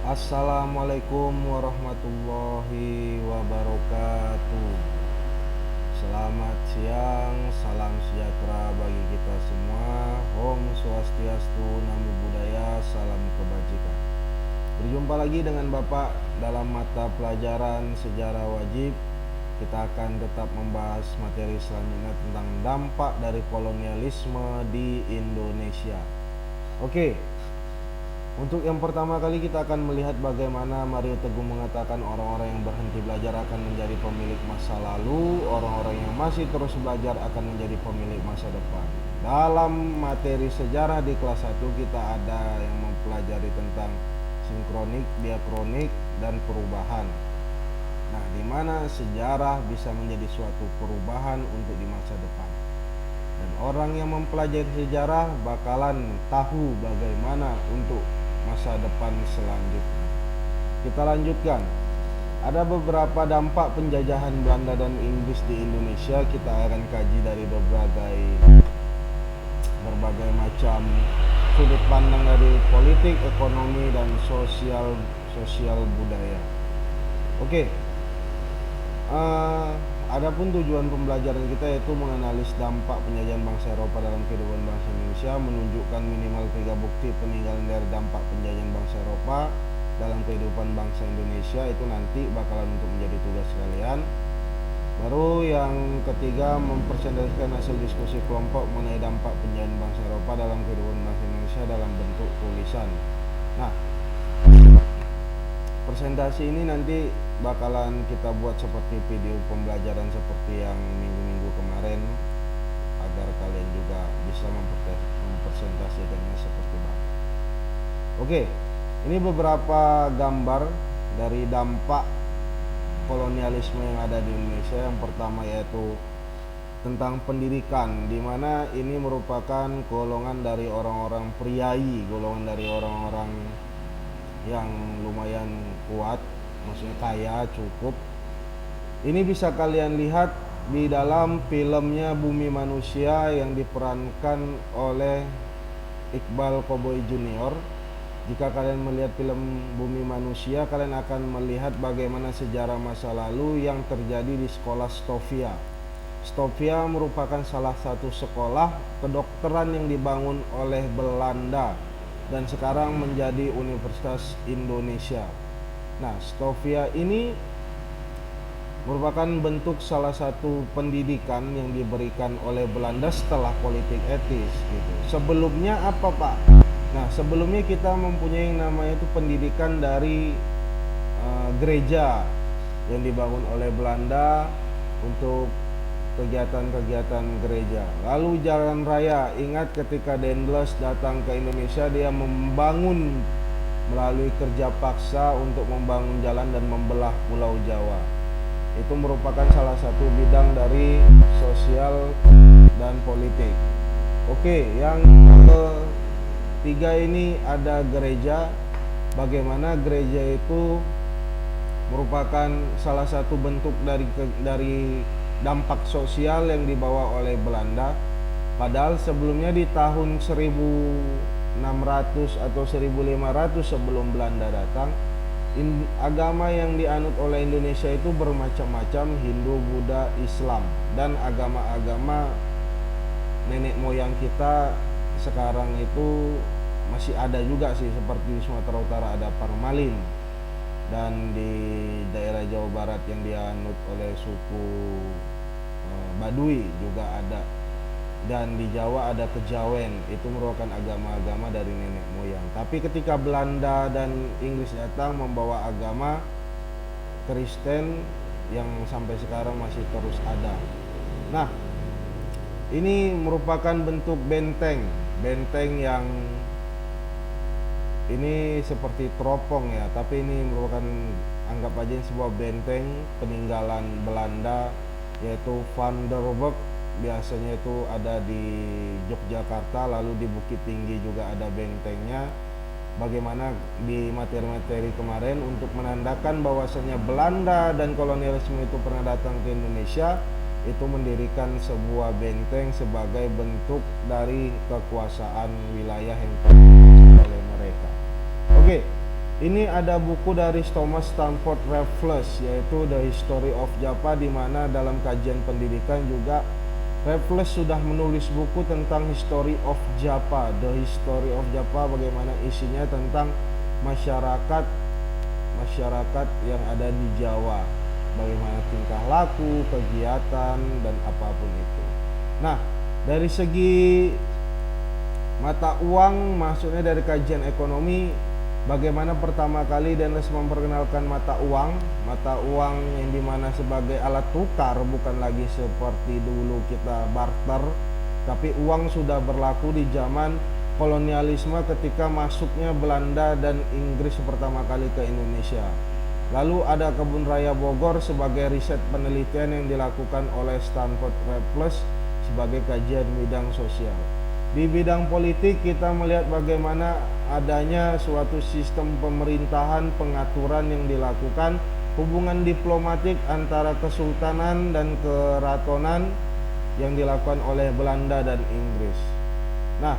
Assalamualaikum warahmatullahi wabarakatuh. Selamat siang, salam sejahtera bagi kita semua. Om Swastiastu, Namo Buddhaya, salam kebajikan. Berjumpa lagi dengan Bapak dalam mata pelajaran sejarah wajib. Kita akan tetap membahas materi selanjutnya tentang dampak dari kolonialisme di Indonesia. Oke. Untuk yang pertama kali kita akan melihat bagaimana Mario Teguh mengatakan orang-orang yang berhenti belajar akan menjadi pemilik masa lalu, orang-orang yang masih terus belajar akan menjadi pemilik masa depan. Dalam materi sejarah di kelas 1 kita ada yang mempelajari tentang sinkronik, diakronik, dan perubahan. Nah, di mana sejarah bisa menjadi suatu perubahan untuk di masa depan. Dan orang yang mempelajari sejarah bakalan tahu bagaimana untuk masa depan selanjutnya. Kita lanjutkan. Ada beberapa dampak penjajahan Belanda dan Inggris di Indonesia. Kita akan kaji dari berbagai macam sudut pandang dari politik, ekonomi, dan sosial budaya. Oke. Adapun tujuan pembelajaran kita yaitu menganalisis dampak penjajahan bangsa Eropa dalam kehidupan bangsa Indonesia, menunjukkan minimal 3 bukti peninggalan dari dampak penjajahan bangsa Eropa dalam kehidupan bangsa Indonesia. Itu nanti bakalan untuk menjadi tugas kalian. Baru yang ketiga, mempresentasikan hasil diskusi kelompok mengenai dampak penjajahan bangsa Eropa dalam kehidupan bangsa Indonesia dalam bentuk tulisan. Nah, presentasi ini nanti bakalan kita buat seperti video pembelajaran seperti yang minggu-minggu kemarin, agar kalian juga bisa mempresentasikannya seperti Bapak. Oke, ini beberapa gambar dari dampak kolonialisme yang ada di Indonesia. Yang pertama yaitu tentang pendidikan, di mana ini merupakan golongan dari orang-orang priai, golongan dari orang-orang yang lumayan kuat, maksudnya kaya, cukup. Ini bisa kalian lihat di dalam filmnya Bumi Manusia yang diperankan oleh Iqbal Koboy Junior. Jika kalian melihat film Bumi Manusia, kalian akan melihat bagaimana sejarah masa lalu yang terjadi di sekolah Stovia. Stovia merupakan salah satu sekolah kedokteran yang dibangun oleh Belanda dan sekarang menjadi Universitas Indonesia. Nah, Stovia ini merupakan bentuk salah satu pendidikan yang diberikan oleh Belanda setelah politik etis gitu. Sebelumnya apa, Pak? Nah, sebelumnya kita mempunyai yang namanya itu pendidikan dari gereja yang dibangun oleh Belanda untuk kegiatan-kegiatan gereja. Lalu jalan raya, ingat ketika Daendels datang ke Indonesia, dia membangun melalui kerja paksa untuk membangun jalan dan membelah Pulau Jawa. Itu merupakan salah satu bidang dari sosial dan politik. Oke, yang ketiga ini ada gereja. Bagaimana gereja itu merupakan salah satu bentuk dari dampak sosial yang dibawa oleh Belanda. Padahal sebelumnya di tahun 1600 atau 1500 sebelum Belanda datang, agama yang dianut oleh Indonesia itu bermacam-macam, Hindu, Buddha, Islam, dan agama-agama nenek moyang kita sekarang itu masih ada juga sih, seperti di Sumatera Utara ada Parmalin, dan di daerah Jawa Barat yang dianut oleh suku Baduy juga ada, dan di Jawa ada Kejawen. Itu merupakan agama-agama dari nenek moyang. Tapi ketika Belanda dan Inggris datang membawa agama Kristen yang sampai sekarang masih terus ada. Nah, ini merupakan bentuk benteng yang ini seperti teropong ya, tapi ini merupakan, anggap aja sebuah benteng peninggalan Belanda, yaitu Van der Burg. Biasanya itu ada di Yogyakarta, lalu di Bukit Tinggi juga ada bentengnya. Bagaimana di materi-materi kemarin untuk menandakan bahwasanya Belanda dan kolonialisme itu pernah datang ke Indonesia, itu mendirikan sebuah benteng sebagai bentuk dari kekuasaan wilayah yang oleh mereka. Oke, Ini ada buku dari Thomas Stamford Raffles, yaitu The History of Java, di mana dalam kajian pendidikan juga Raffles sudah menulis buku tentang History of Java. The History of Java, bagaimana isinya tentang masyarakat yang ada di Jawa, bagaimana tingkah laku, kegiatan, dan apapun itu. Nah, dari segi mata uang, maksudnya dari kajian ekonomi, bagaimana pertama kali Denles memperkenalkan mata uang yang dimana sebagai alat tukar, bukan lagi seperti dulu kita barter, tapi uang sudah berlaku di zaman kolonialisme ketika masuknya Belanda dan Inggris pertama kali ke Indonesia. Lalu ada Kebun Raya Bogor sebagai riset penelitian yang dilakukan oleh Stamford Raffles sebagai kajian bidang sosial. Di bidang politik kita melihat bagaimana adanya suatu sistem pemerintahan, pengaturan yang dilakukan, hubungan diplomatik antara kesultanan dan keratonan yang dilakukan oleh Belanda dan Inggris. Nah,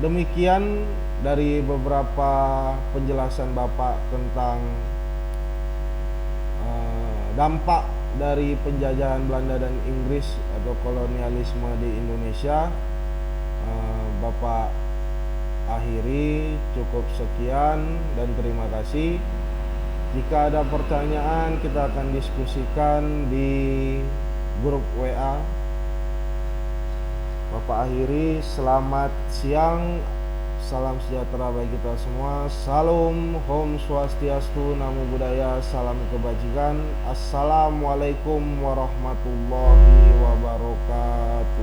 demikian dari beberapa penjelasan Bapak tentang dampak dari penjajahan Belanda dan Inggris atau kolonialisme di Indonesia. Bapak akhiri, cukup sekian dan terima kasih. Jika ada pertanyaan, kita akan diskusikan di grup WA. Bapak akhiri, selamat siang, salam sejahtera bagi kita semua. Salam, Om Swastiastu, Namo Buddhaya, salam kebajikan. Assalamualaikum warahmatullahi wabarakatuh.